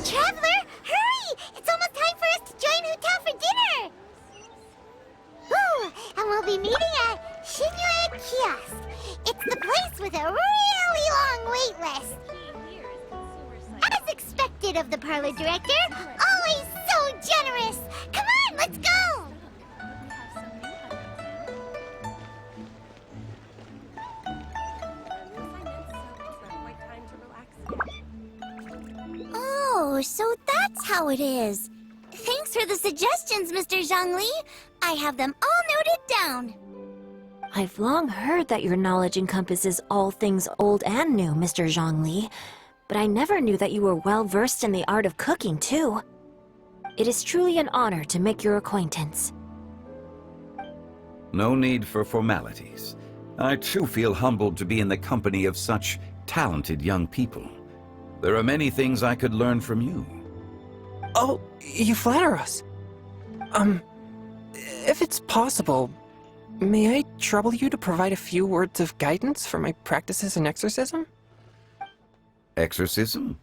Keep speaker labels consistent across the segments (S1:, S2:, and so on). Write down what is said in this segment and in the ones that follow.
S1: Traveler, hurry! It's almost time for us to join Hotel for dinner! Ooh, and we'll be meeting at Shinya Kiosk. It's the place with a really long wait list. As expected of the parlor director, always so generous. Come on, let's go! Oh, so that's how it is. Thanks for the suggestions, Mr. Zhongli. I have them all noted down.
S2: I've long heard that your knowledge encompasses all things old and new, Mr. Zhongli, but I never knew that you were well versed in the art of cooking, too. It is truly an honor to make your acquaintance.
S3: No need for formalities. I too feel humbled to be in the company of such talented young people. There are many things I could learn from you.
S4: Oh, you flatter us. If it's possible, may I trouble you to provide a few words of guidance for my practices in exorcism?
S3: Exorcism?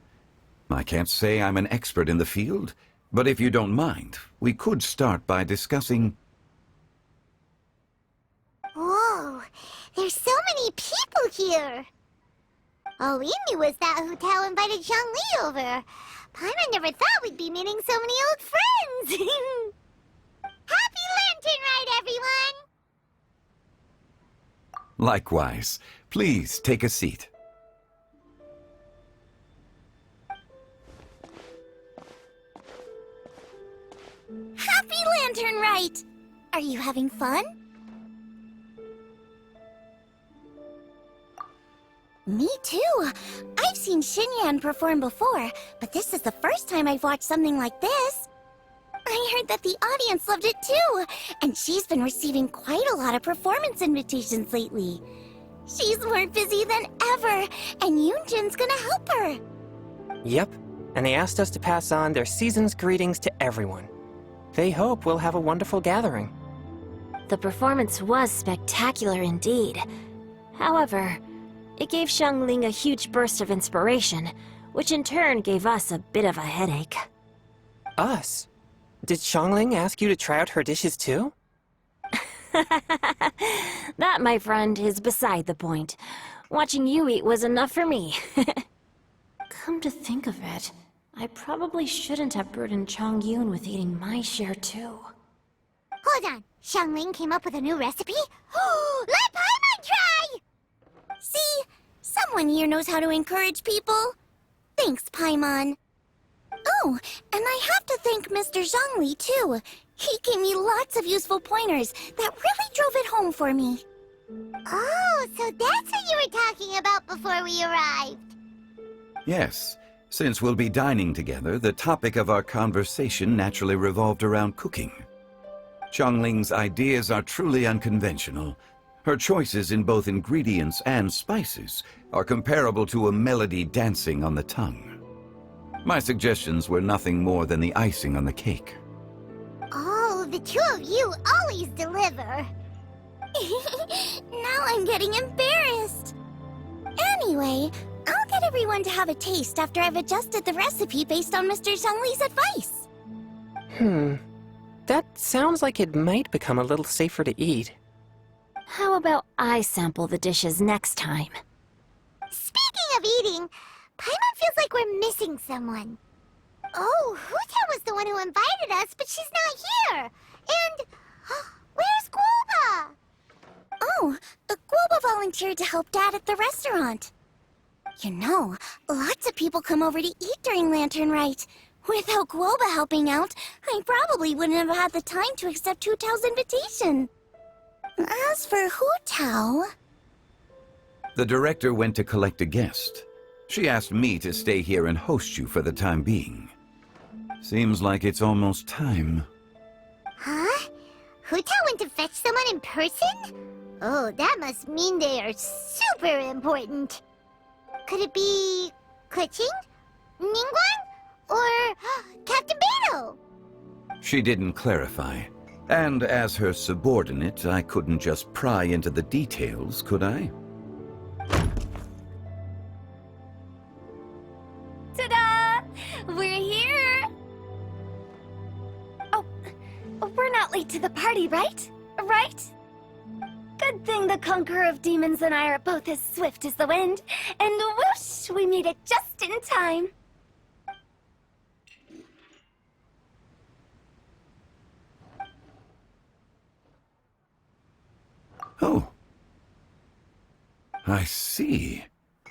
S3: I can't say I'm an expert in the field, but if you don't mind, we could start by discussing...
S1: Whoa, there's so many people here. All we knew was that Hotel invited Zhongli over. Paimon never thought we'd be meeting so many old friends. Happy Lantern Ride, everyone!
S3: Likewise. Please take a seat.
S1: Happy Lantern Ride! Are you having fun? Me too. I've seen Xinyan perform before, but this is the first time I've watched something like this. I heard that the audience loved it too, and she's been receiving quite a lot of performance invitations lately. She's more busy than ever, and Yoonjin's gonna help her.
S4: Yep, and they asked us to pass on their season's greetings to everyone. They hope we'll have a wonderful gathering.
S2: The performance was spectacular indeed. However, it gave Xiangling a huge burst of inspiration, which in turn gave us a bit of a headache.
S4: Us? Did Xiangling ask you to try out her dishes too?
S2: That, my friend, is beside the point. Watching you eat was enough for me. Come to think of it, I probably shouldn't have burdened Chongyun with eating my share too.
S1: Hold on, Xiangling came up with a new recipe? Let Paimon try! See? Someone here knows how to encourage people. Thanks, Paimon. Oh, and I have to thank Mr. Zhongli, too. He gave me lots of useful pointers that really drove it home for me. Oh, so that's what you were talking about before we arrived.
S3: Yes. Since we'll be dining together, the topic of our conversation naturally revolved around cooking. Xiangling's ideas are truly unconventional. Her choices in both ingredients and spices are comparable to a melody dancing on the tongue. My suggestions were nothing more than the icing on the cake.
S1: Oh, the two of you always deliver. Now I'm getting embarrassed. Anyway, I'll get everyone to have a taste after I've adjusted the recipe based on Mr. Zhongli's advice.
S4: That sounds like it might become a little safer to eat.
S2: How about I sample the dishes next time?
S1: Speaking of eating, Paimon feels like we're missing someone. Oh, Huta was the one who invited us, but she's not here. And where's Guoba? Oh, Guoba volunteered to help Dad at the restaurant. You know, lots of people come over to eat during Lantern Rite. Without Guoba helping out, I probably wouldn't have had the time to accept Hu Tao's invitation. As for Hu Tao...
S3: The director went to collect a guest. She asked me to stay here and host you for the time being. Seems like it's almost time.
S1: Huh? Hu Tao went to fetch someone in person? Oh, that must mean they are super important. Could it be... Keqing? Ningguang? Or Captain Beto?
S3: She didn't clarify. And as her subordinate, I couldn't just pry into the details, could I?
S1: Ta-da! We're here! Oh, we're not late to the party, right? Right? Good thing the Conqueror of Demons and I are both as swift as the wind, and whoosh, we made it just in time.
S3: Oh. I see.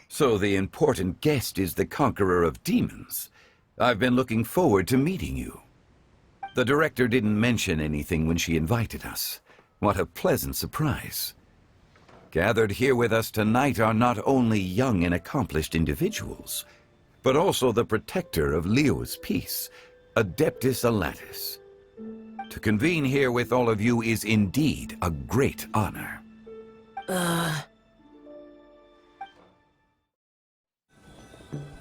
S3: So the important guest is the Conqueror of Demons. I've been looking forward to meeting you. The director didn't mention anything when she invited us. What a pleasant surprise. Gathered here with us tonight are not only young and accomplished individuals, but also the protector of Leo's peace, Adeptus Alatus. To convene here with all of you is indeed a great honor.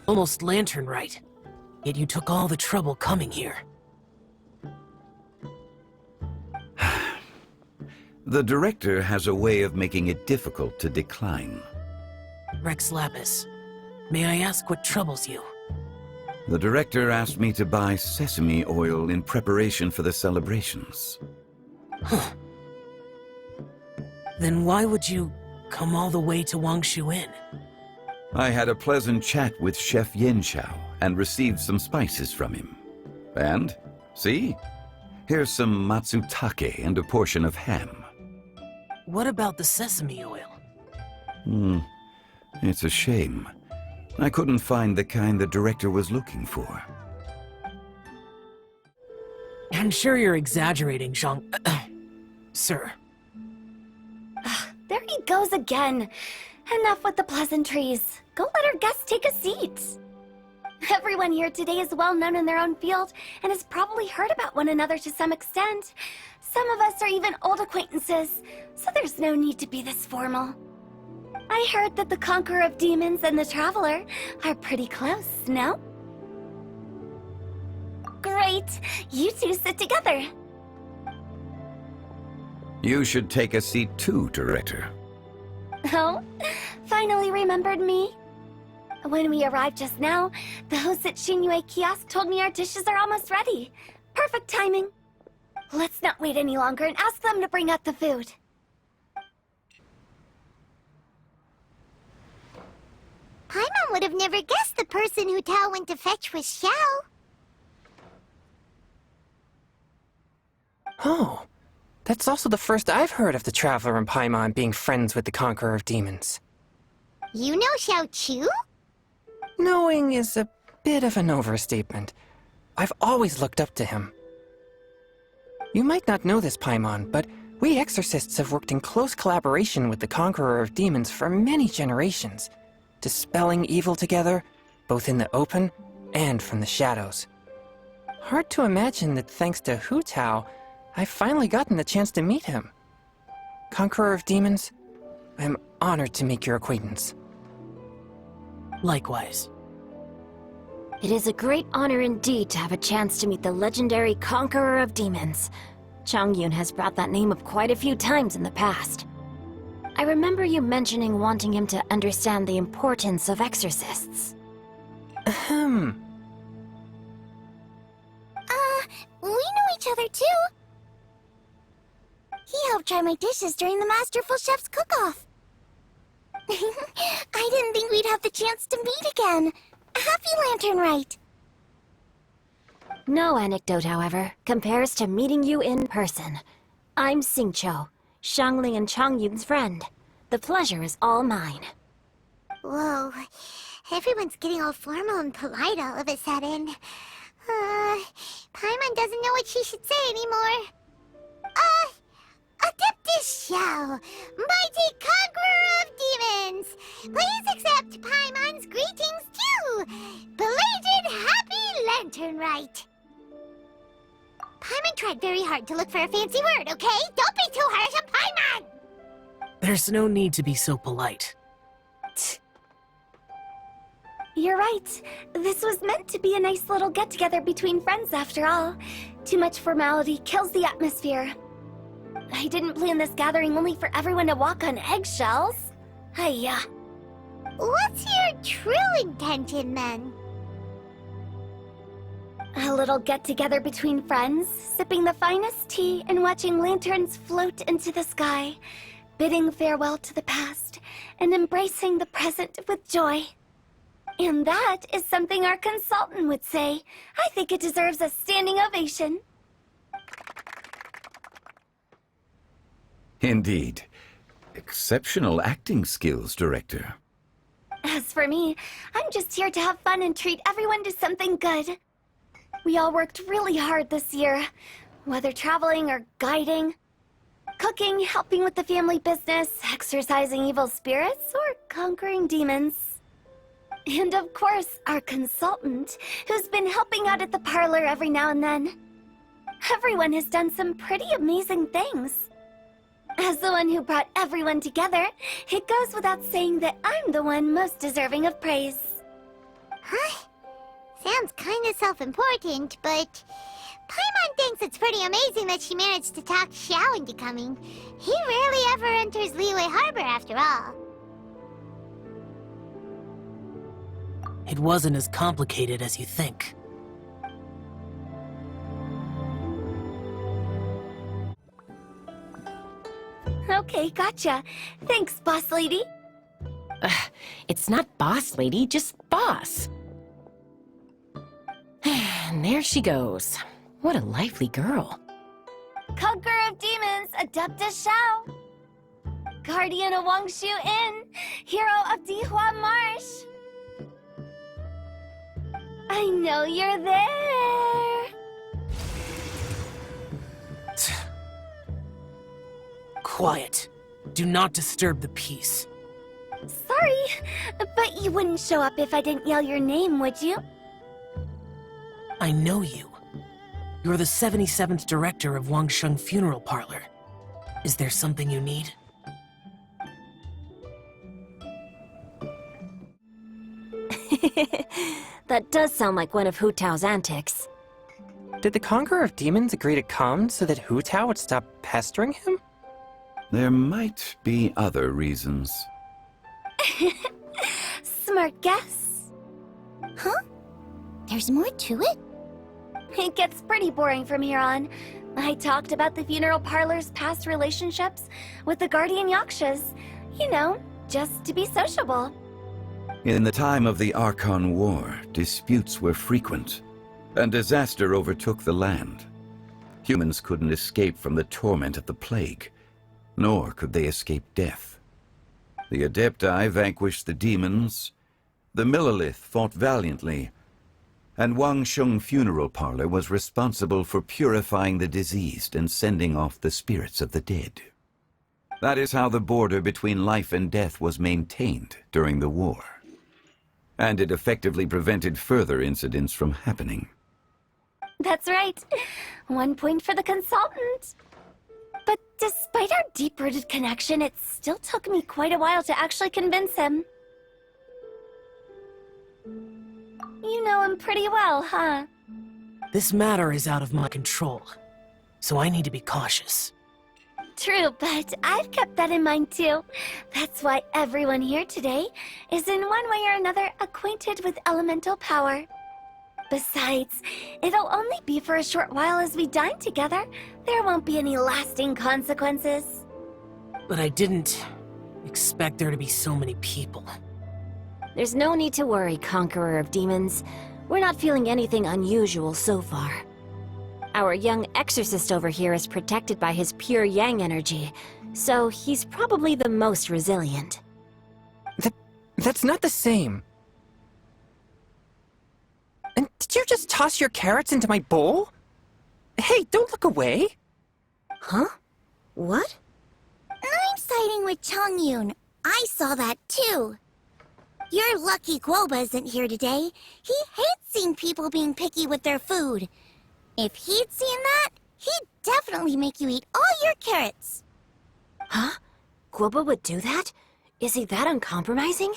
S5: Almost lantern right. Yet you took all the trouble coming here.
S3: The director has a way of making it difficult to decline.
S5: Rex Lapis, may I ask what troubles you?
S3: The director asked me to buy sesame oil in preparation for the celebrations.
S5: Then why would you come all the way to Wangshu Inn?
S3: I had a pleasant chat with Chef Yenchao and received some spices from him. And, see? Here's some matsutake and a portion of ham.
S5: What about the sesame oil?
S3: It's a shame. I couldn't find the kind the director was looking for.
S5: I'm sure you're exaggerating, Zhang... Sir.
S1: There he goes again. Enough with the pleasantries. Go let our guests take a seat. Everyone here today is well known in their own field and has probably heard about one another to some extent. Some of us are even old acquaintances, so there's no need to be this formal. I heard that the Conqueror of Demons and the Traveler are pretty close, no? Great! You two sit together.
S3: You should take a seat too, director.
S1: Oh, finally remembered me? When we arrived just now, the host at Xinyue Kiosk told me our dishes are almost ready. Perfect timing. Let's not wait any longer and ask them to bring out the food. Paimon would have never guessed the person who Tao went to fetch was Xiao.
S4: Oh, that's also the first I've heard of the Traveler and Paimon being friends with the Conqueror of Demons.
S1: You know Xiao Chu?
S4: Knowing is a bit of an overstatement. I've always looked up to him. You might not know this, Paimon, but we exorcists have worked in close collaboration with the Conqueror of Demons for many generations, dispelling evil together, both in the open and from the shadows. Hard to imagine that thanks to Hu Tao, I've finally gotten the chance to meet him. Conqueror of Demons, I'm honored to make your acquaintance.
S5: Likewise.
S2: It is a great honor indeed to have a chance to meet the legendary Conqueror of Demons. Changyun has brought that name up quite a few times in the past. I remember you mentioning wanting him to understand the importance of exorcists.
S1: We know each other too. He helped try my dishes during the Masterful Chef's cook-off. I didn't think we'd have the chance to meet again. Happy Lantern Rite!
S2: No anecdote, however, compares to meeting you in person. I'm Xingqiu, Xiangling and Changyun's friend. The pleasure is all mine.
S1: Whoa, everyone's getting all formal and polite all of a sudden. Paimon doesn't know what she should say anymore. Adeptus Xiao, mighty Conqueror of Demons! Please accept Paimon's greetings too! Belated Happy Lantern Rite! Paimon tried very hard to look for a fancy word, okay? Don't be too harsh on Paimon!
S5: There's no need to be so polite.
S1: You're right. This was meant to be a nice little get-together between friends after all. Too much formality kills the atmosphere. I didn't plan this gathering only for everyone to walk on eggshells. Hiya. What's your true intention, then?
S6: A little get-together between friends, sipping the finest tea and watching lanterns float into the sky, bidding farewell to the past and embracing the present with joy. And that is something our consultant would say. I think it deserves a standing ovation.
S3: Indeed. Exceptional acting skills, Director.
S6: As for me, I'm just here to have fun and treat everyone to something good. We all worked really hard this year, whether traveling or guiding, cooking, helping with the family business, exorcising evil spirits, or conquering demons. And of course, our consultant, who's been helping out at the parlor every now and then. Everyone has done some pretty amazing things. As the one who brought everyone together, it goes without saying that I'm the one most deserving of praise.
S1: Huh? Sounds kinda self-important, but Paimon thinks it's pretty amazing that she managed to talk Xiao into coming. He rarely ever enters Liyue Harbor after all.
S5: It wasn't as complicated as you think.
S6: Okay, gotcha. Thanks, boss lady.
S7: It's not boss lady, just boss. And there she goes. What a lively girl.
S6: Conqueror of demons, Adepta Xiao. Guardian of Wangshu Inn, hero of Dihua Marsh. I know you're there.
S5: Quiet. Do not disturb the peace.
S6: Sorry, but you wouldn't show up if I didn't yell your name, would you?
S5: I know you. You're the 77th director of Wangsheng Funeral Parlor. Is there something you need?
S2: That does sound like one of Hu Tao's antics.
S4: Did the Conqueror of Demons agree to come so that Hu Tao would stop pestering him?
S3: There might be other reasons.
S6: Smart guess.
S1: Huh? There's more to it?
S6: It gets pretty boring from here on. I talked about the funeral parlor's past relationships with the guardian yakshas. You know, just to be sociable.
S3: In the time of the Archon War, disputes were frequent, and disaster overtook the land. Humans couldn't escape from the torment of the plague, nor could they escape death. The Adepti vanquished the demons, the Millelith fought valiantly, and Wangsheng Funeral Parlor was responsible for purifying the diseased and sending off the spirits of the dead. That is how the border between life and death was maintained during the war. And it effectively prevented further incidents from happening.
S6: That's right. 1 point for the consultant. But despite our deep-rooted connection, it still took me quite a while to actually convince him. You know him pretty well, huh?
S5: This matter is out of my control, so I need to be cautious.
S6: True, but I've kept that in mind too. That's why everyone here today is in one way or another acquainted with elemental power. Besides, it'll only be for a short while as we dine together. There won't be any lasting consequences.
S5: But I didn't expect there to be so many people.
S2: There's no need to worry, Conqueror of Demons. We're not feeling anything unusual so far. Our young exorcist over here is protected by his pure yang energy, so he's probably the most resilient.
S4: That's not the same. And did you just toss your carrots into my bowl? Hey, don't look away!
S2: Huh? What?
S1: I'm siding with Chongyun. I saw that too. You're lucky Guoba isn't here today. He hates seeing people being picky with their food. If he'd seen that, he'd definitely make you eat all your carrots.
S2: Huh? Guoba would do that? Is he that uncompromising?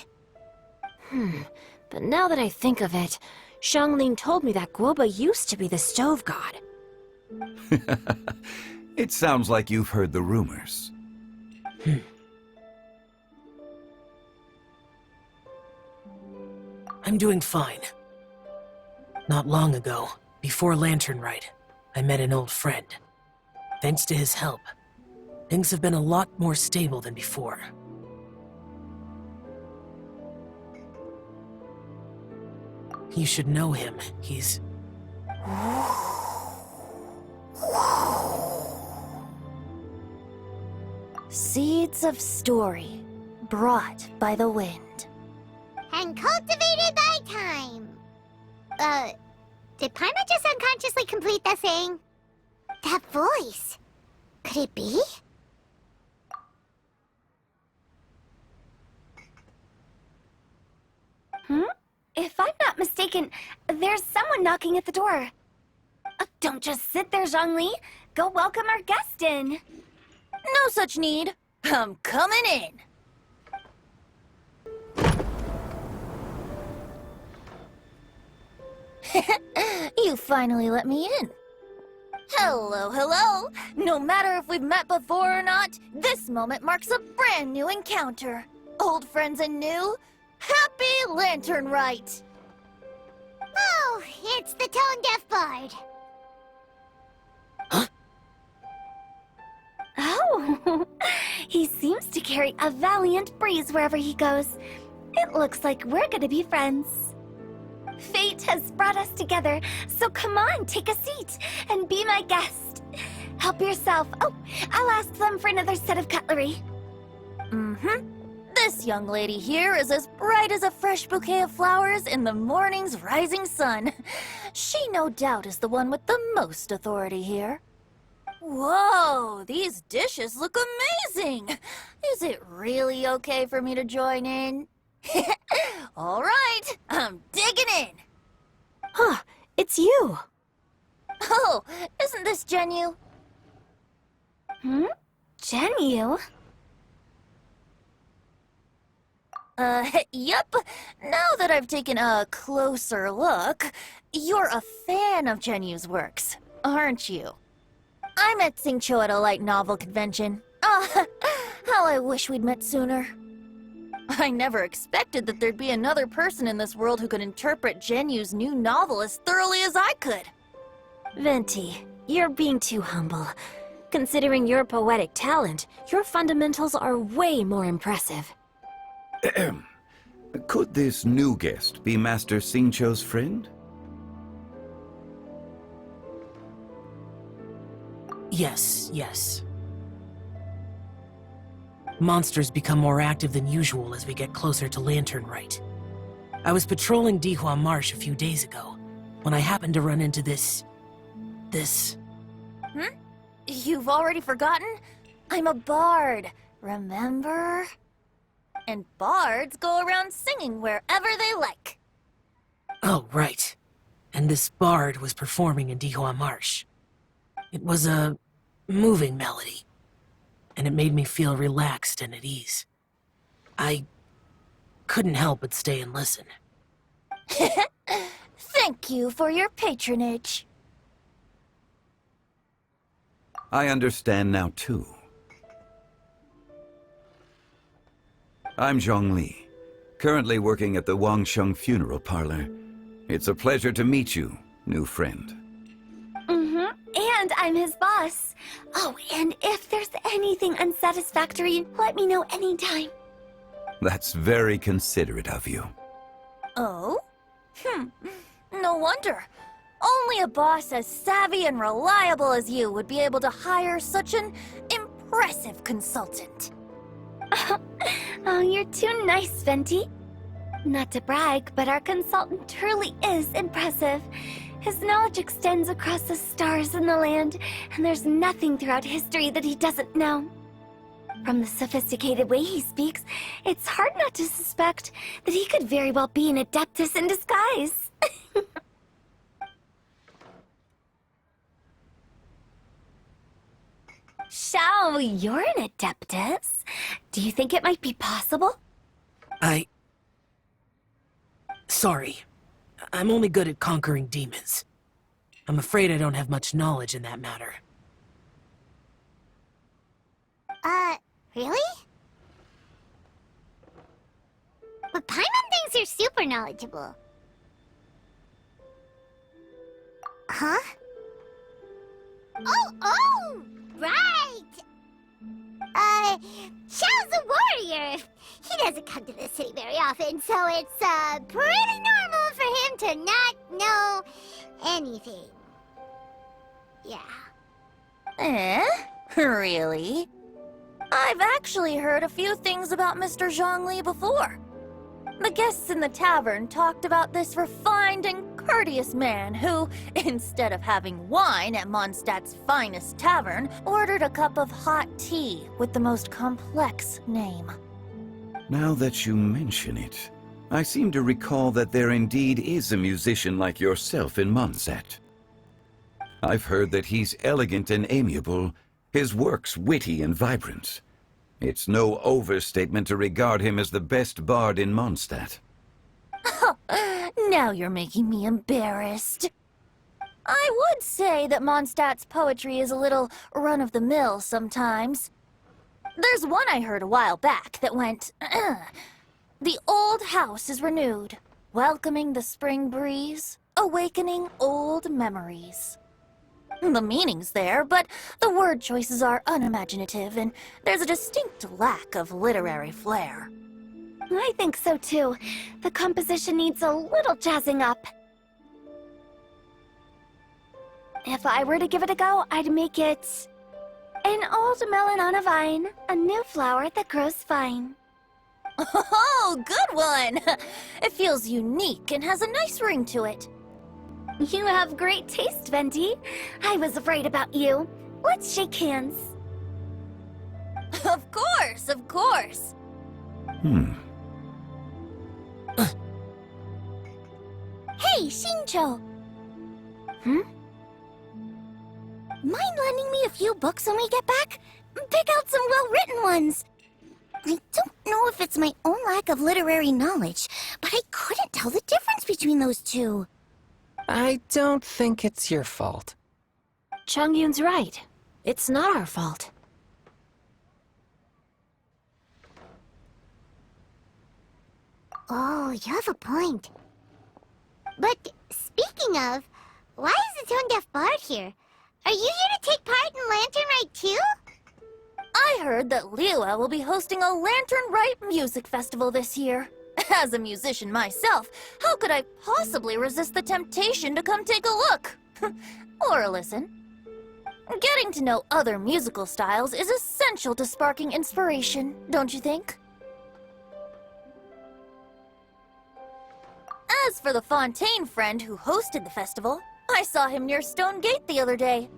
S2: But now that I think of it, Xiangling told me that Guoba used to be the stove god.
S3: It sounds like you've heard the rumors.
S5: I'm doing fine. Not long ago, Before Lantern Rite, I met an old friend. Thanks to his help, things have been a lot more stable than before. You should know him. He's...
S2: Seeds of story, brought by the wind.
S1: And cultivated by time. Did Paimon just unconsciously complete the thing? That voice. Could it be?
S6: If I'm not mistaken, there's someone knocking at the door. Don't just sit there, Zhongli. Go welcome our guest in.
S2: No such need. I'm coming in. You finally let me in. Hello, hello. No matter if we've met before or not, this moment marks a brand new encounter. Old friends and new, happy Lantern Rite.
S1: Oh, it's the tone-deaf bard.
S6: Oh, he seems to carry a valiant breeze wherever he goes. It looks like we're gonna be friends. Fate has brought us together, so come on, take a seat and be my guest. Help yourself. Oh, I'll ask them for another set of cutlery.
S2: This young lady here is as bright as a fresh bouquet of flowers in the morning's rising sun. She no doubt is the one with the most authority here. Whoa, these dishes look amazing! Is it really okay for me to join in? All right, I'm digging in. Huh, it's you. Oh, isn't this Genyu?
S6: Genyu?
S2: Yep. Now that I've taken a closer look, you're a fan of Genyu's works, aren't you? I met Xingqiu at a light novel convention. How I wish we'd met sooner. I never expected that there'd be another person in this world who could interpret Genyu's new novel as thoroughly as I could. Venti, you're being too humble. Considering your poetic talent, your fundamentals are way more impressive.
S3: Could this new guest be Master Xingqiu's friend?
S5: Yes. Monsters become more active than usual as we get closer to Lantern Rite. I was patrolling Dihua Marsh a few days ago, when I happened to run into this...
S2: You've already forgotten? I'm a bard, remember? And bards go around singing wherever they like.
S5: Oh, right. And this bard was performing in Dihua Marsh. It was a moving melody, and it made me feel relaxed and at ease. I couldn't help but stay and listen.
S2: Thank you for your patronage.
S3: I understand now, too. I'm Zhongli, currently working at the Wangsheng Funeral Parlor. It's a pleasure to meet you, new friend.
S6: And I'm his boss. Oh, and if there's anything unsatisfactory, let me know anytime.
S3: That's very considerate of you.
S2: Oh? No wonder. Only a boss as savvy and reliable as you would be able to hire such an impressive consultant.
S6: Oh, you're too nice, Venti. Not to brag, but our consultant truly is impressive. His knowledge extends across the stars and the land, and there's nothing throughout history that he doesn't know. From the sophisticated way he speaks, it's hard not to suspect that he could very well be an adeptus in disguise. Shao, you're an adeptus. Do you think it might be possible?
S5: Sorry. I'm only good at conquering demons. I'm afraid I don't have much knowledge in that matter.
S1: Really? But Paimon thinks you're super knowledgeable. Huh? Oh, right! Xiao's a warrior. He doesn't come to the city very often, so it's, pretty normal for him to not know anything. Yeah.
S2: Really? I've actually heard a few things about Mr. Zhongli before. The guests in the tavern talked about this refined and courteous man who, instead of having wine at Mondstadt's finest tavern, ordered a cup of hot tea with the most complex name.
S3: Now that you mention it, I seem to recall that there indeed is a musician like yourself in Mondstadt. I've heard that he's elegant and amiable, his works witty and vibrant. It's no overstatement to regard him as the best bard in Mondstadt.
S2: Now you're making me embarrassed. I would say that Mondstadt's poetry is a little run-of-the-mill sometimes. There's one I heard a while back that went, "The old house is renewed, welcoming the spring breeze, awakening old memories." The meaning's there, but the word choices are unimaginative, and there's a distinct lack of literary flair.
S6: I think so too. The composition needs a little jazzing up. If I were to give it a go, I'd make it an old melon on a vine, a new flower that grows fine.
S2: Oh, good one! It feels unique and has a nice ring to it.
S6: You have great taste, Venti. I was right about you. Let's shake hands.
S2: Of course, of course.
S1: Hey, Shincho! Mind lending me a few books when we get back? Pick out some well-written ones. I don't know if it's my own lack of literary knowledge, but I couldn't tell the difference between those two.
S4: I don't think it's your fault.
S2: Chongyun's right. It's not our fault.
S1: Oh, you have a point. But speaking of, why is the tone-deaf bard here? Are you here to take part in Lantern Rite too?
S2: I heard that Liua will be hosting a Lantern Rite music festival this year. As a musician myself, how could I possibly resist the temptation to come take a look? Or listen. Getting to know other musical styles is essential to sparking inspiration, don't you think? As for the Fontaine friend who hosted the festival, I saw him near Stone Gate the other day.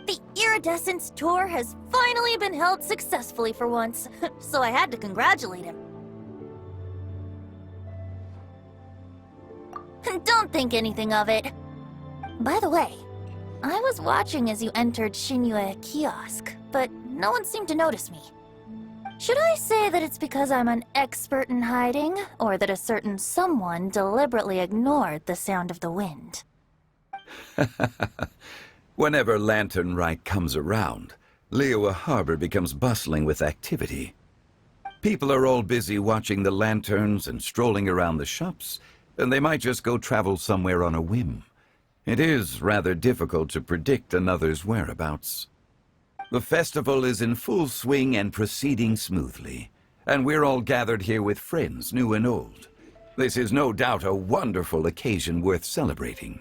S2: The Iridescence tour has finally been held successfully for once, so I had to congratulate him. Don't think anything of it. By the way, I was watching as you entered Shinyue Kiosk, but no one seemed to notice me. Should I say that it's because I'm an expert in hiding, or that a certain someone deliberately ignored the sound of the wind?
S3: Whenever Lantern Rite comes around, Liua Harbor becomes bustling with activity. People are all busy watching the lanterns and strolling around the shops, and they might just go travel somewhere on a whim. It is rather difficult to predict another's whereabouts. The festival is in full swing and proceeding smoothly, and we're all gathered here with friends, new and old. This is no doubt a wonderful occasion worth celebrating.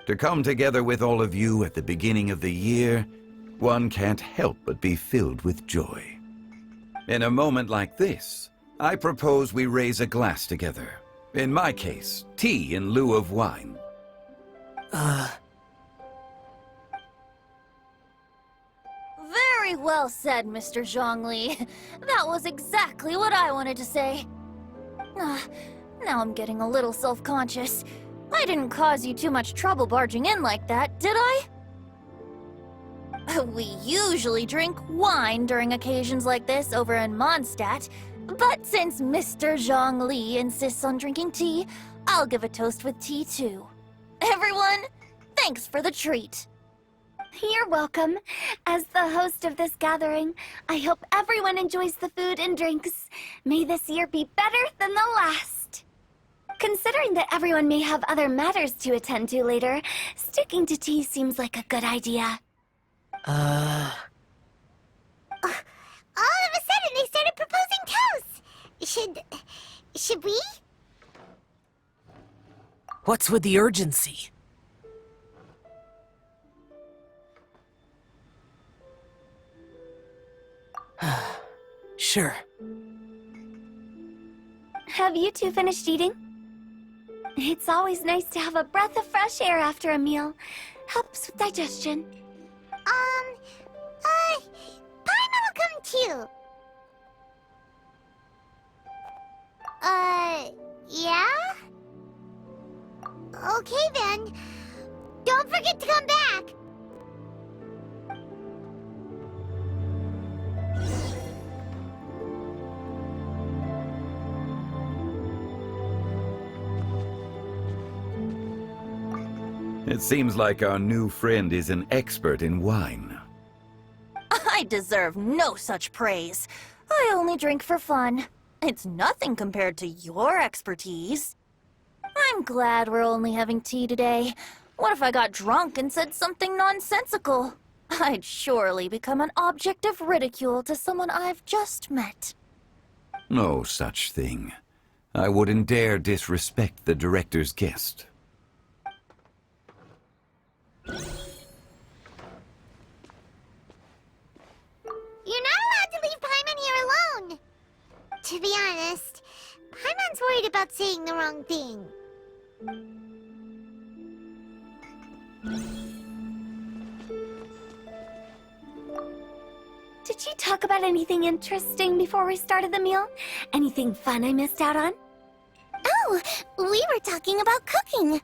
S3: To come together with all of you at the beginning of the year, one can't help but be filled with joy. In a moment like this, I propose we raise a glass together. In my case, tea in lieu of wine.
S2: Very well said, Mr. Zhongli. That was exactly what I wanted to say. Now I'm getting a little self-conscious. I didn't cause you too much trouble barging in like that, did I? We usually drink wine during occasions like this over in Mondstadt, but since Mr. Zhongli insists on drinking tea, I'll give a toast with tea too. Everyone, thanks for the treat.
S6: You're welcome. As the host of this gathering, I hope everyone enjoys the food and drinks. May this year be better than the last. Considering that everyone may have other matters to attend to later, sticking to tea seems like a good idea.
S1: All of a sudden, they started proposing toasts. Should we?
S5: What's with the urgency? Sure.
S6: Have you two finished eating? It's always nice to have a breath of fresh air after a meal. Helps with digestion.
S1: Paimon will come too. Yeah? Okay then. Don't forget to come back.
S3: It seems like our new friend is an expert in wine.
S2: I deserve no such praise. I only drink for fun. It's nothing compared to your expertise. I'm glad we're only having tea today. What if I got drunk and said something nonsensical? I'd surely become an object of ridicule to someone I've just met.
S3: No such thing. I wouldn't dare disrespect the director's guest.
S1: You're not allowed to leave Paimon here alone. To be honest, Paimon's worried about saying the wrong thing.
S6: Did you talk about anything interesting before we started the meal? Anything fun I missed out on?
S1: Oh, we were talking about cooking.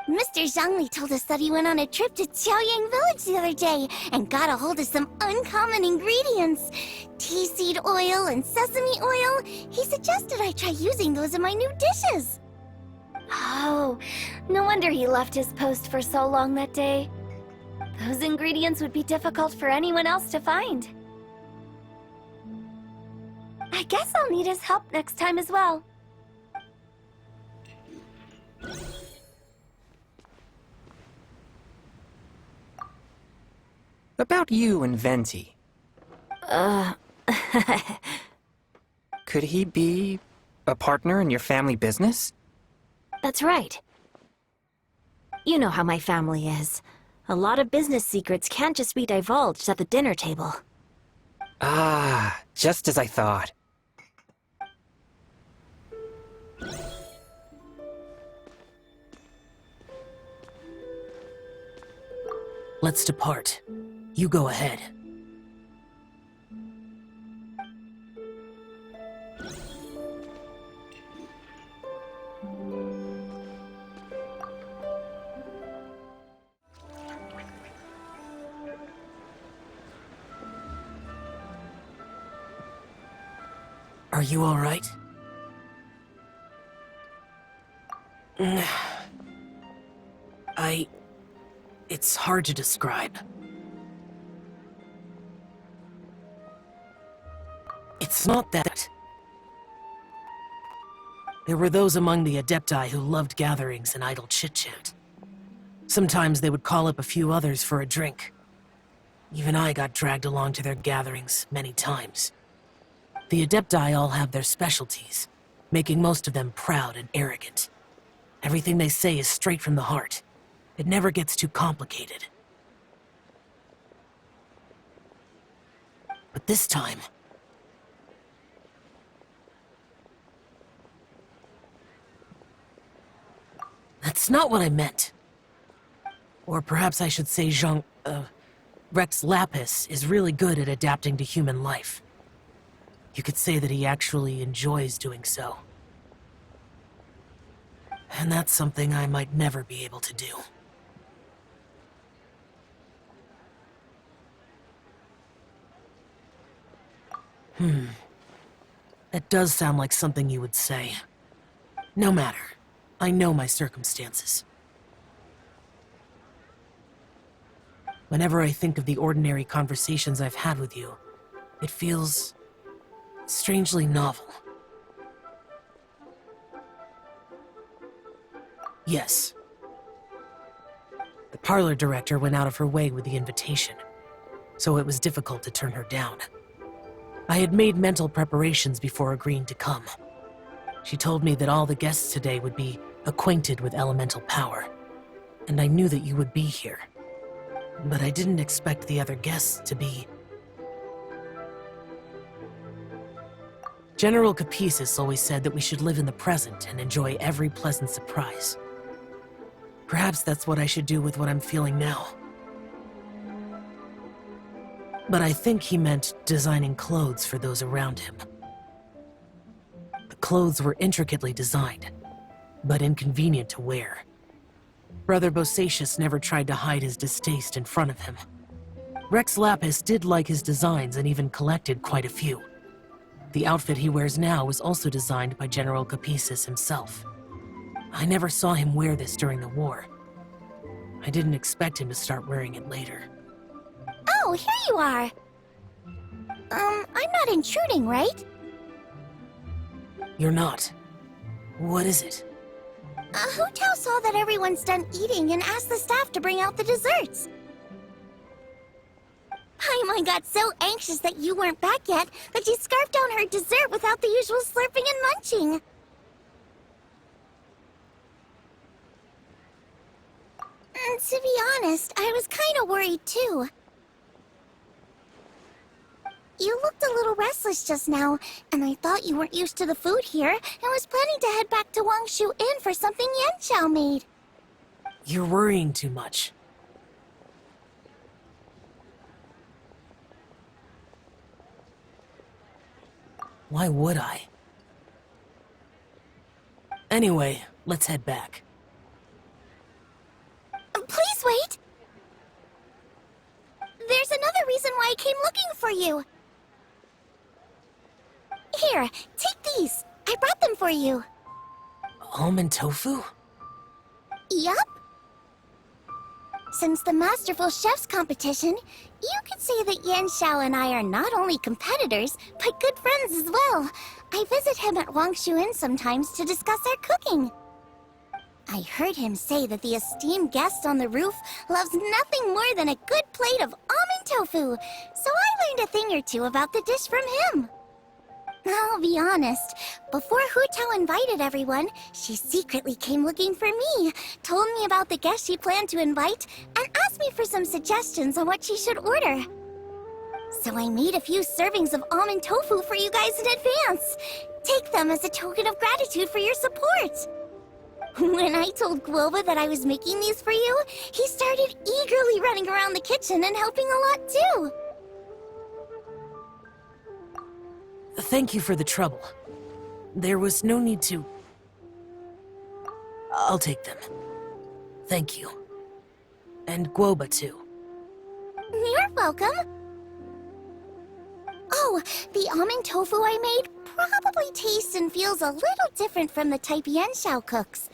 S1: Mr. Zhongli told us that he went on a trip to Qiaoyang Village the other day and got a hold of some uncommon ingredients. Tea seed oil and sesame oil. He suggested I try using those in my new dishes.
S6: Oh, no wonder he left his post for so long that day. Those ingredients would be difficult for anyone else to find. I guess I'll need his help next time as well.
S4: About you and Venti. Could he be a partner in your family business?
S2: That's right. You know how my family is. A lot of business secrets can't just be divulged at the dinner table.
S4: Ah, just as I thought.
S5: Let's depart. You go ahead. Are you all right? It's hard to describe. It's not that. There were those among the Adepti who loved gatherings and idle chit-chat. Sometimes they would call up a few others for a drink. Even I got dragged along to their gatherings many times. The Adepti all have their specialties, making most of them proud and arrogant. Everything they say is straight from the heart. It never gets too complicated. But this time... That's not what I meant. Or perhaps I should say Rex Lapis is really good at adapting to human life. You could say that he actually enjoys doing so. And that's something I might never be able to do. That does sound like something you would say. No matter. I know my circumstances. Whenever I think of the ordinary conversations I've had with you, it feels strangely novel. Yes. The parlor director went out of her way with the invitation, so it was difficult to turn her down. I had made mental preparations before agreeing to come. She told me that all the guests today would be acquainted with elemental power, and I knew that you would be here. But I didn't expect the other guests to be... General Capisis always said that we should live in the present and enjoy every pleasant surprise. Perhaps that's what I should do with what I'm feeling now. But I think he meant designing clothes for those around him. The clothes were intricately designed, but inconvenient to wear. Brother Bosacius never tried to hide his distaste in front of him. Rex Lapis did like his designs and even collected quite a few. The outfit he wears now was also designed by General Capisis himself. I never saw him wear this during the war. I didn't expect him to start wearing it later.
S1: Oh, here you are. I'm not intruding, right?
S5: You're not. What is it?
S1: Hu Tao saw that everyone's done eating and asked the staff to bring out the desserts. Paimon got so anxious that you weren't back yet that she scarfed down her dessert without the usual slurping and munching. And to be honest, I was kind of worried too. You looked a little restless just now, and I thought you weren't used to the food here and was planning to head back to Wangshu Inn for something Yanxiao made.
S5: You're worrying too much. Why would I? Anyway, let's head back.
S1: Please wait! There's another reason why I came looking for you. Here, take these. I brought them for you.
S5: Almond tofu?
S1: Yup. Since the Masterful Chef's competition, you could say that Yanxiao and I are not only competitors, but good friends as well. I visit him at Wangshu Inn sometimes to discuss our cooking. I heard him say that the esteemed guest on the roof loves nothing more than a good plate of almond tofu, so I learned a thing or two about the dish from him. I'll be honest, before Hu Tao invited everyone, she secretly came looking for me, told me about the guests she planned to invite, and asked me for some suggestions on what she should order. So I made a few servings of almond tofu for you guys in advance. Take them as a token of gratitude for your support. When I told Glova that I was making these for you, he started eagerly running around the kitchen and helping a lot too.
S5: Thank you for the trouble. There was no need to... I'll take them. Thank you. And Guoba too.
S1: You're welcome. Oh, the almond tofu I made probably tastes and feels a little different from the type Yanxiao cooks.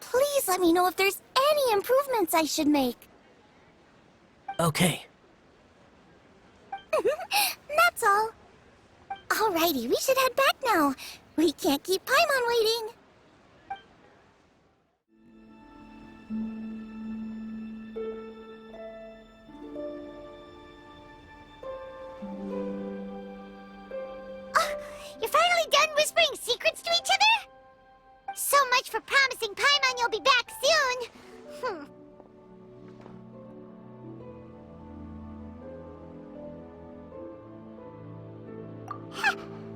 S1: Please let me know if there's any improvements I should make.
S5: Okay.
S1: That's all. Alrighty, we should head back now. We can't keep Paimon waiting. You're finally done whispering secrets to each other? So much for promising Paimon you'll be back soon.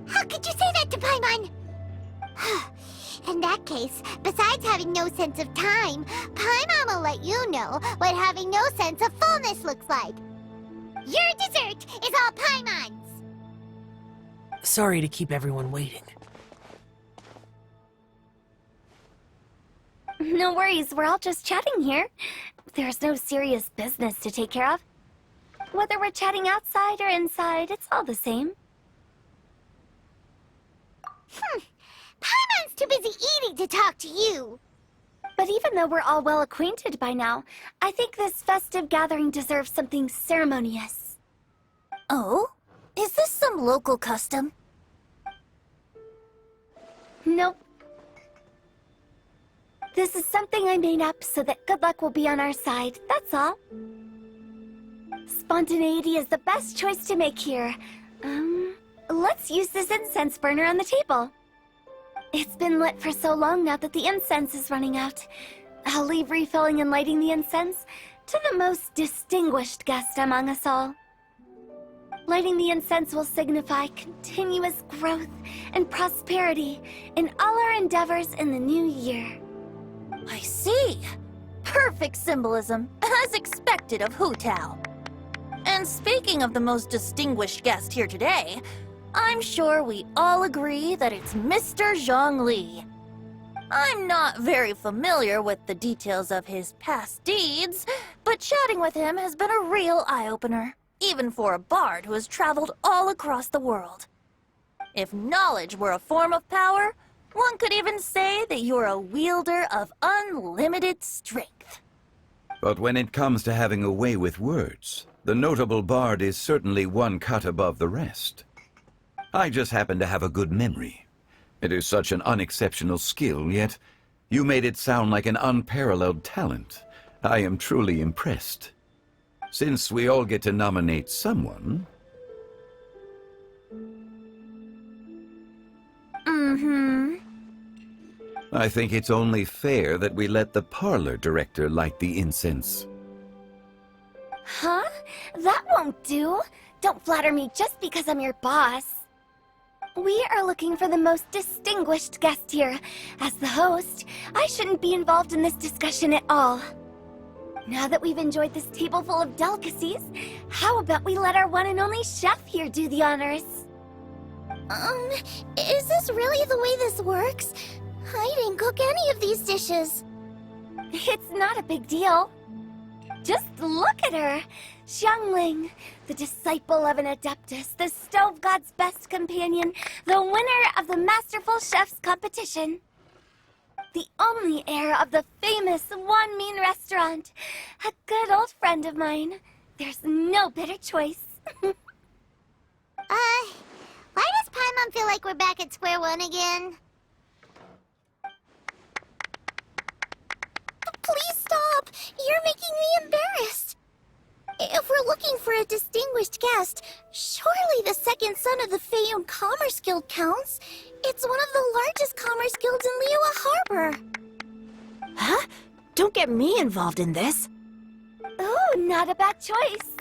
S1: How could you say that to Paimon? In that case, besides having no sense of time, Paimon will let you know what having no sense of fullness looks like. Your dessert is all Paimon's.
S5: Sorry to keep everyone waiting.
S6: No worries, we're all just chatting here. There's no serious business to take care of. Whether we're chatting outside or inside, it's all the same.
S1: Paimon's too busy eating to talk to you.
S6: But even though we're all well acquainted by now, I think this festive gathering deserves something ceremonious.
S1: Oh? Is this some local custom?
S6: Nope. This is something I made up so that good luck will be on our side, that's all. Spontaneity is the best choice to make here. Let's use this incense burner on the table. It's been lit for so long now that the incense is running out. I'll leave refilling and lighting the incense to the most distinguished guest among us all. Lighting the incense will signify continuous growth and prosperity in all our endeavors in the new year.
S8: I see. Perfect symbolism, as expected of Hu Tao. And speaking of the most distinguished guest here today, I'm sure we all agree that it's Mr. Zhongli. I'm not very familiar with the details of his past deeds, but chatting with him has been a real eye-opener, even for a bard who has traveled all across the world. If knowledge were a form of power, one could even say that you're a wielder of unlimited strength.
S3: But when it comes to having a way with words, the notable bard is certainly one cut above the rest. I just happen to have a good memory. It is such an unexceptional skill, yet you made it sound like an unparalleled talent. I am truly impressed. Since we all get to nominate someone... I think it's only fair that we let the parlor director light the incense.
S6: Huh? That won't do. Don't flatter me just because I'm your boss. We are looking for the most distinguished guest here. As the host, I shouldn't be involved in this discussion at all. Now that we've enjoyed this table full of delicacies, how about we let our one and only chef here do the honors?
S1: Is this really the way this works? I didn't cook any of these dishes.
S6: It's not a big deal. Just look at her. Xiangling, the disciple of an adeptus, the stove god's best companion, the winner of the Masterful Chef's competition. The only heir of the famous Wan Min restaurant. A good old friend of mine. There's no better choice.
S1: Why does Paimon feel like we're back at square one again? Please stop! You're making me embarrassed. If we're looking for a distinguished guest, surely the second son of the Feiyun Commerce Guild counts. It's one of the largest commerce guilds in Liyue Harbor.
S2: Huh? Don't get me involved in this.
S6: Ooh, not a bad choice.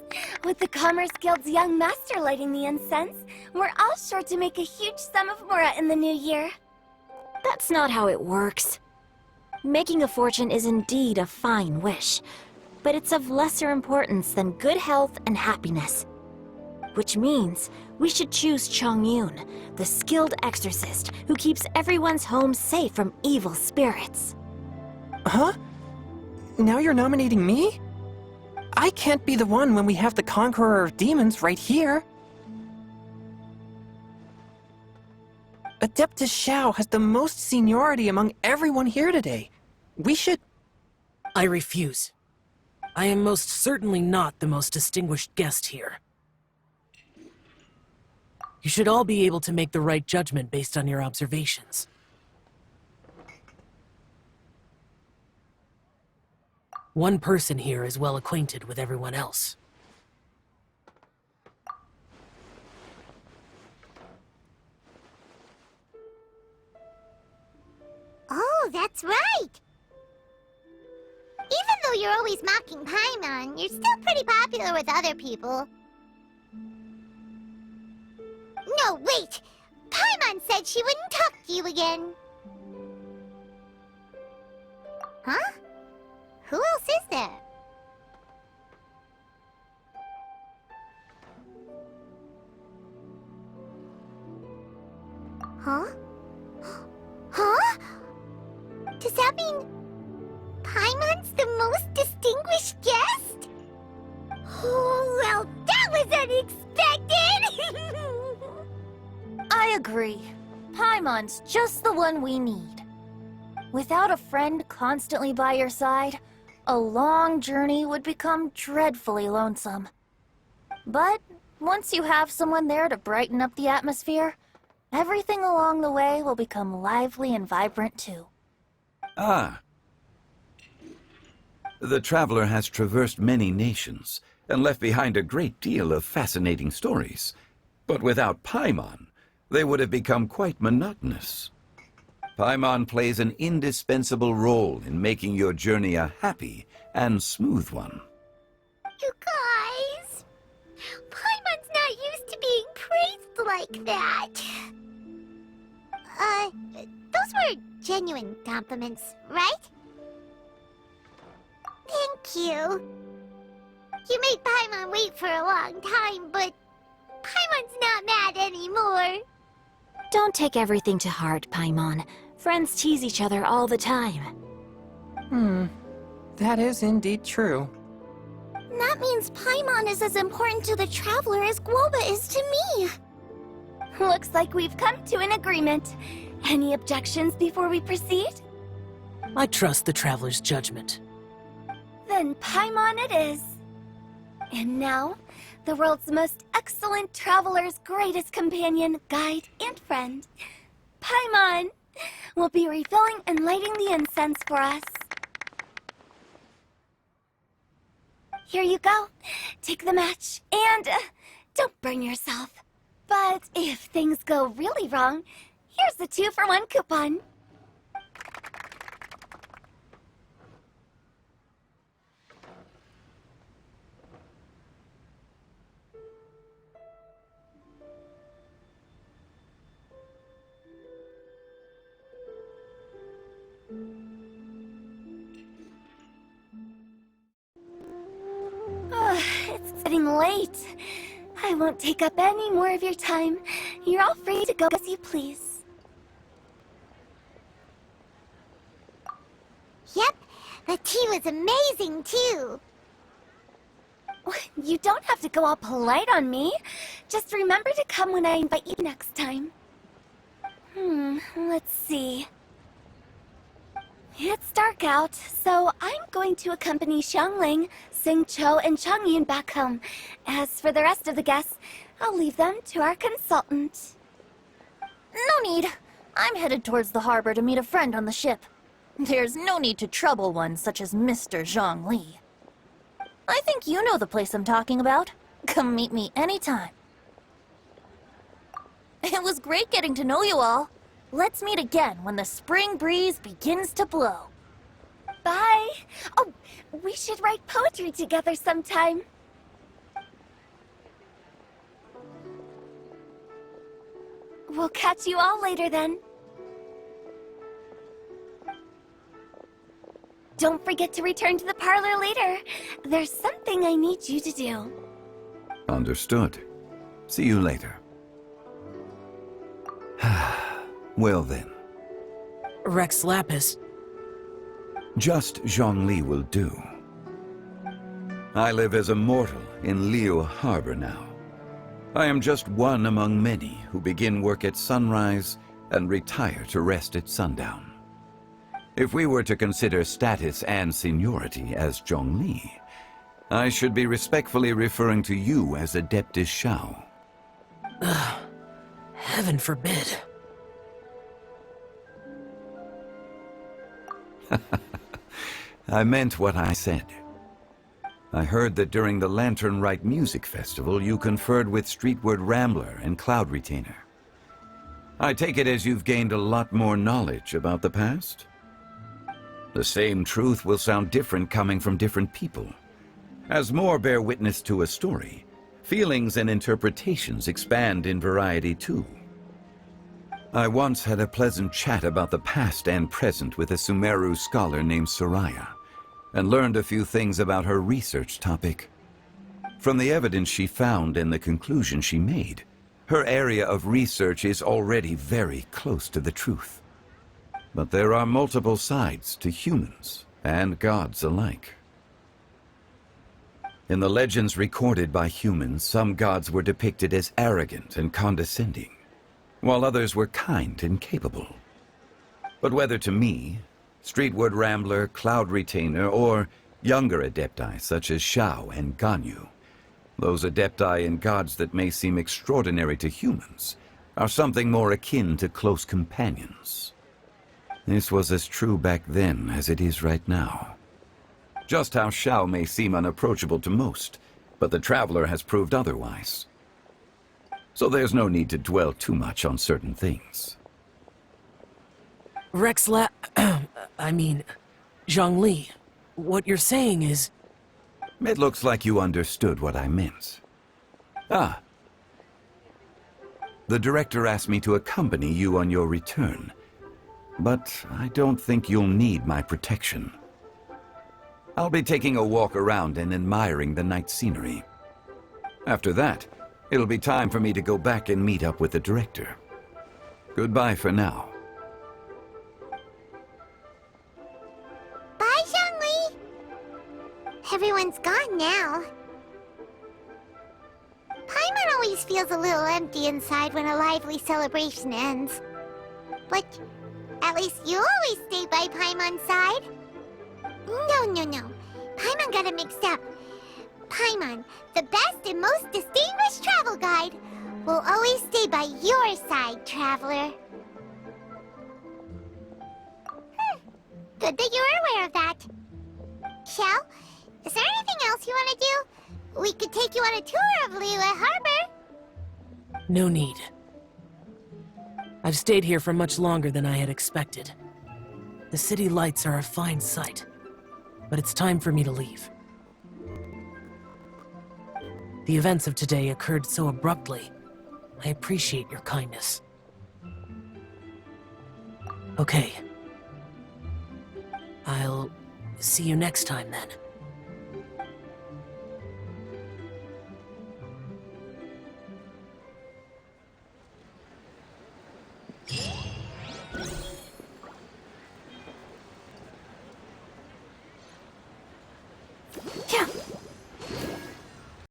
S6: With the Commerce Guild's young master lighting the incense, we're all sure to make a huge sum of mora in the new year.
S2: That's not how it works. Making a fortune is indeed a fine wish, but it's of lesser importance than good health and happiness. Which means we should choose Chongyun, the skilled exorcist who keeps everyone's home safe from evil spirits.
S4: Huh? Now you're nominating me? I can't be the one when we have the Conqueror of Demons right here. Adeptus Xiao has the most seniority among everyone here today. We should...
S5: I refuse. I am most certainly not the most distinguished guest here. You should all be able to make the right judgment based on your observations. One person here is well acquainted with everyone else.
S1: Oh, that's right! Even though you're always mocking Paimon, you're still pretty popular with other people. No, wait! Paimon said she wouldn't talk to you again. Huh? Who else is there? Huh? Huh? Does that mean Paimon's the most distinguished guest? Oh, well, that was unexpected!
S8: I agree. Paimon's just the one we need. Without a friend constantly by your side, a long journey would become dreadfully lonesome. But once you have someone there to brighten up the atmosphere, everything along the way will become lively and vibrant too.
S3: Ah, The traveler has traversed many nations and left behind a great deal of fascinating stories. But without Paimon, they would have become quite monotonous. Paimon plays an indispensable role in making your journey a happy and smooth one.
S1: You guys, Paimon's not used to being praised like that. Those were genuine compliments, right? Thank you. You made Paimon wait for a long time, but Paimon's not mad anymore.
S2: Don't take everything to heart, Paimon. Friends tease each other all the time.
S4: That is indeed true.
S6: That means Paimon is as important to the Traveler as Guoba is to me. Looks like we've come to an agreement. Any objections before we proceed?
S5: I trust the Traveler's judgment.
S6: Then Paimon it is. And now, the world's most excellent traveler's greatest companion, guide, and friend, Paimon, will be refilling and lighting the incense for us. Here you go. Take the match, and don't burn yourself. But if things go really wrong, here's the 2-for-1 coupon. It's getting late. I won't take up any more of your time. You're all free to go as you please.
S1: Yep, the tea was amazing too.
S6: You don't have to go all polite on me. Just remember to come when I invite you next time. Let's see. It's dark out, so I'm going to accompany Xiangling, Xingqiu, and Changyin back home. As for the rest of the guests, I'll leave them to our consultant.
S8: No need. I'm headed towards the harbor to meet a friend on the ship. There's no need to trouble one such as Mr. Zhongli. I think you know the place I'm talking about. Come meet me anytime. It was great getting to know you all. Let's meet again when the spring breeze begins to blow.
S6: Bye. Oh, we should write poetry together sometime. We'll catch you all later then. Don't forget to return to the parlor later. There's something I need you to do.
S3: Understood. See you later. Well then.
S5: Rex Lapis.
S3: Just Zhongli will do. I live as a mortal in Liu Harbor now. I am just one among many who begin work at sunrise and retire to rest at sundown. If we were to consider status and seniority as Zhongli, I should be respectfully referring to you as Adeptus Shao.
S5: Heaven forbid.
S3: I meant what I said. I heard that during the Lantern Rite Music Festival you conferred with Streetward Rambler and Cloud Retainer. I take it as you've gained a lot more knowledge about the past? The same truth will sound different coming from different people. As more bear witness to a story, feelings and interpretations expand in variety too. I once had a pleasant chat about the past and present with a Sumeru scholar named Soraya, and learned a few things about her research topic. From the evidence she found and the conclusion she made, her area of research is already very close to the truth. But there are multiple sides to humans and gods alike. In the legends recorded by humans, some gods were depicted as arrogant and condescending, while others were kind and capable. But whether to me, Streetward Rambler, Cloud Retainer, or younger adepti such as Shao and Ganyu, those adepti and gods that may seem extraordinary to humans are something more akin to close companions. This was as true back then as it is right now. Just how Xiao may seem unapproachable to most, but the traveler has proved otherwise. So there's no need to dwell too much on certain things.
S5: Zhongli, what you're saying is...
S3: It looks like you understood what I meant. Ah. The director asked me to accompany you on your return, but I don't think you'll need my protection. I'll be taking a walk around and admiring the night scenery. After that, it'll be time for me to go back and meet up with the director. Goodbye for now.
S1: Bye, Zhongli! Everyone's gone now. Paimon always feels a little empty inside when a lively celebration ends. But at least you always stay by Paimon's side. No. Paimon got it mixed up. Paimon, the best and most distinguished travel guide, will always stay by your side, traveler. Good that you're aware of that. Shell, is there anything else you want to do? We could take you on a tour of Liyue Harbor.
S5: No need. I've stayed here for much longer than I had expected. The city lights are a fine sight, but it's time for me to leave. The events of today occurred so abruptly. I appreciate your kindness. Okay. I'll see you next time then.